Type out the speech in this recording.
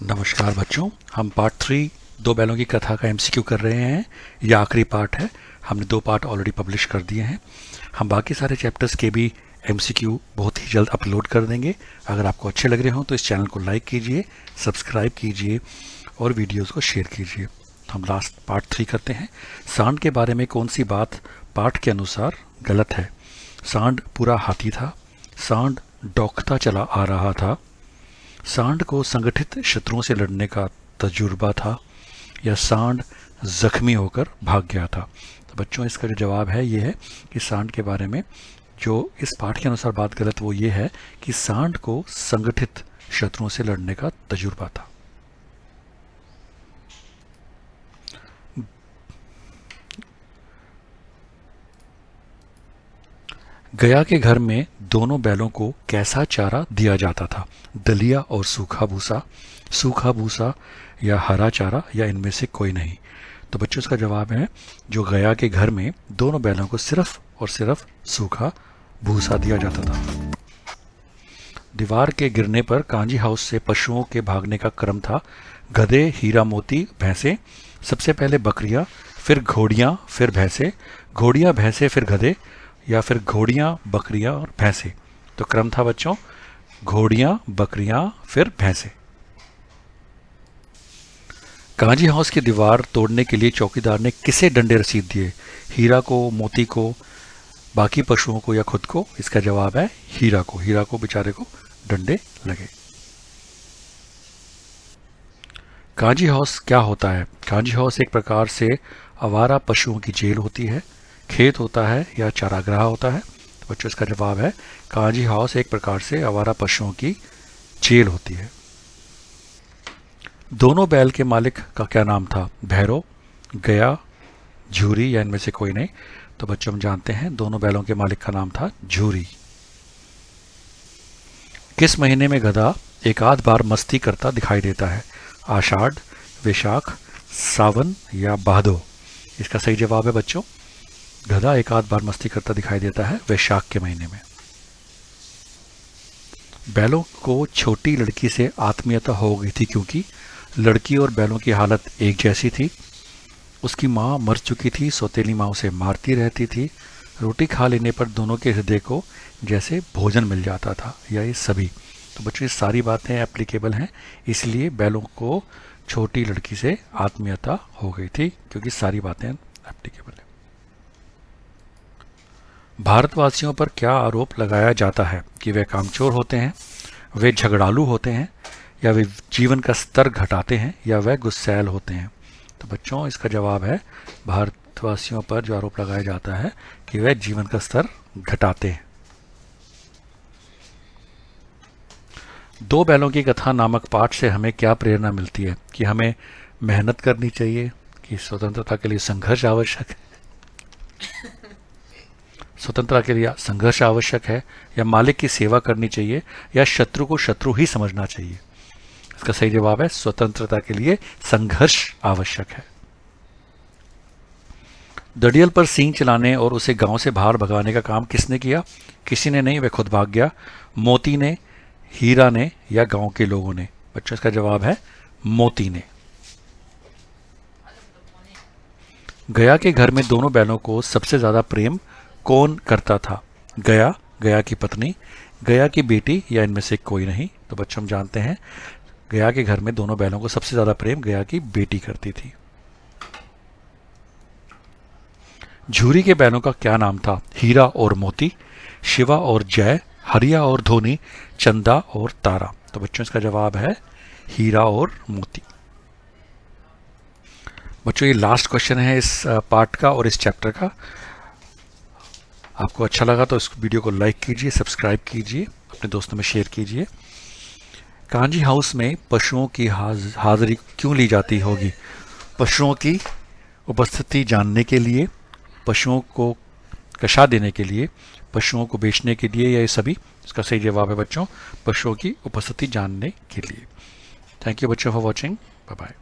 नमस्कार बच्चों, हम पार्ट 3 दो बैलों की कथा का एमसीक्यू कर रहे हैं। यह आखिरी पार्ट है। हमने 2 पार्ट ऑलरेडी पब्लिश कर दिए हैं। हम बाकी सारे चैप्टर्स के भी एमसीक्यू बहुत ही जल्द अपलोड कर देंगे। अगर आपको अच्छे लग रहे हो तो इस चैनल को लाइक कीजिए, सब्सक्राइब कीजिए और वीडियोस को शेयर कीजिए। हम लास्ट पार्ट 3 करते हैं। सांड के बारे में कौन सी बात पाठ के अनुसार गलत है? सांड पूरा हाथी था। सांड डौखता चला आ रहा था। सांड को संगठित शत्रुओं से लड़ने का तजुर्बा था, या सांड जख्मी होकर भाग गया था। तो बच्चों, इसका जो जवाब है ये है कि सांड के बारे में जो इस पाठ के अनुसार बात गलत वो ये है कि सांड को संगठित शत्रुओं से लड़ने का तजुर्बा था। गया के घर में दोनों बैलों को कैसा चारा दिया जाता था? दलिया और सूखा भूसा या हरा चारा, या इनमें से कोई नहीं? तो बच्चों, इसका जवाब है जो गया के घर में दोनों बैलों को सिर्फ और सिर्फ सूखा भूसा दिया जाता था। दीवार के गिरने पर कांजी हाउस से पशुओं के भागने का क्रम था। गधे, हीरा मोती, भैंसे, सबसे पहले बकरियां, फिर घोड़ियां, फिर भैंसे, घोड़ियां भैंसे फिर गधे, या फिर घोड़ियां बकरियां और भैंसे? तो क्रम था बच्चों घोड़ियां, बकरियां, फिर भैंसे। कांजी हाउस की दीवार तोड़ने के लिए चौकीदार ने किसे डंडे रसीद दिए? हीरा को, मोती को, बाकी पशुओं को, या खुद को? इसका जवाब है हीरा को। हीरा को बेचारे को डंडे लगे। कांजी हाउस क्या होता है? कांजी हाउस एक प्रकार से आवारा पशुओं की जेल होती है। खेत होता है या चारागाह होता है? तो बच्चों, इसका जवाब है कांजी हाउस एक प्रकार से आवारा पशुओं की जेल होती है। दोनों बैल के मालिक का क्या नाम था? भैरव, गया, झूरी, या इनमें से कोई नहीं? तो बच्चों, हम जानते हैं दोनों बैलों के मालिक का नाम था झूरी। किस महीने में गधा एक आध बार मस्ती करता दिखाई देता है? आषाढ़, वैशाख, सावन, या भादो? इसका सही जवाब है बच्चों गधा एक आध बार मस्ती करता दिखाई देता है वैशाख के महीने में। बैलों को छोटी लड़की से आत्मीयता हो गई थी क्योंकि लड़की और बैलों की हालत एक जैसी थी। उसकी माँ मर चुकी थी, सौतेली माँ उसे मारती रहती थी। रोटी खा लेने पर दोनों के हृदय को जैसे भोजन मिल जाता था, या ये सभी? तो बच्चों, ये सारी बातें एप्लीकेबल हैं, इसलिए बैलों को छोटी लड़की से आत्मीयता हो गई थी क्योंकि सारी बातें एप्लीकेबल है। भारतवासियों पर क्या आरोप लगाया जाता है? कि वे कामचोर होते हैं, वे झगड़ालू होते हैं, या वे जीवन का स्तर घटाते हैं, या वे गुस्सैल होते हैं? तो बच्चों, इसका जवाब है भारतवासियों पर जो आरोप लगाया जाता है कि वे जीवन का स्तर घटाते हैं। दो बैलों की कथा नामक पाठ से हमें क्या प्रेरणा मिलती है? कि हमें मेहनत करनी चाहिए, कि स्वतंत्रता के लिए संघर्ष आवश्यक है, स्वतंत्रता के लिए संघर्ष आवश्यक है, या मालिक की सेवा करनी चाहिए, या शत्रु को शत्रु ही समझना चाहिए? इसका सही जवाब है स्वतंत्रता के लिए संघर्ष आवश्यक है। दड़ियल पर सींग चलाने और उसे गांव से बाहर भगाने का काम किसने किया? किसी ने नहीं, वह खुद भाग गया। मोती ने, हीरा ने, या गांव के लोगों ने? बच्चों, इसका जवाब है मोती ने। गया के घर में दोनों बैलों को सबसे ज्यादा प्रेम कौन करता था? गया, गया की पत्नी, गया की बेटी, या इनमें से कोई नहीं? तो बच्चों, हम जानते हैं गया के घर में दोनों बैलों को सबसे ज्यादा प्रेम गया की बेटी करती थी। झूरी के बैलों का क्या नाम था? हीरा और मोती, शिवा और जय, हरिया और धोनी, चंदा और तारा? तो बच्चों, इसका जवाब है हीरा और मोती। बच्चों, ये लास्ट क्वेश्चन है इस पार्ट का और इस चैप्टर का। आपको अच्छा लगा तो इस वीडियो को लाइक कीजिए, सब्सक्राइब कीजिए, अपने दोस्तों में शेयर कीजिए। कांजी हाउस में पशुओं की हाजिरी क्यों ली जाती होगी? पशुओं की उपस्थिति जानने के लिए, पशुओं को कशा देने के लिए, पशुओं को बेचने के लिए, या ये सभी? इसका सही जवाब है बच्चों पशुओं की उपस्थिति जानने के लिए। थैंक यू बच्चों फॉर वॉचिंग। Bye bye.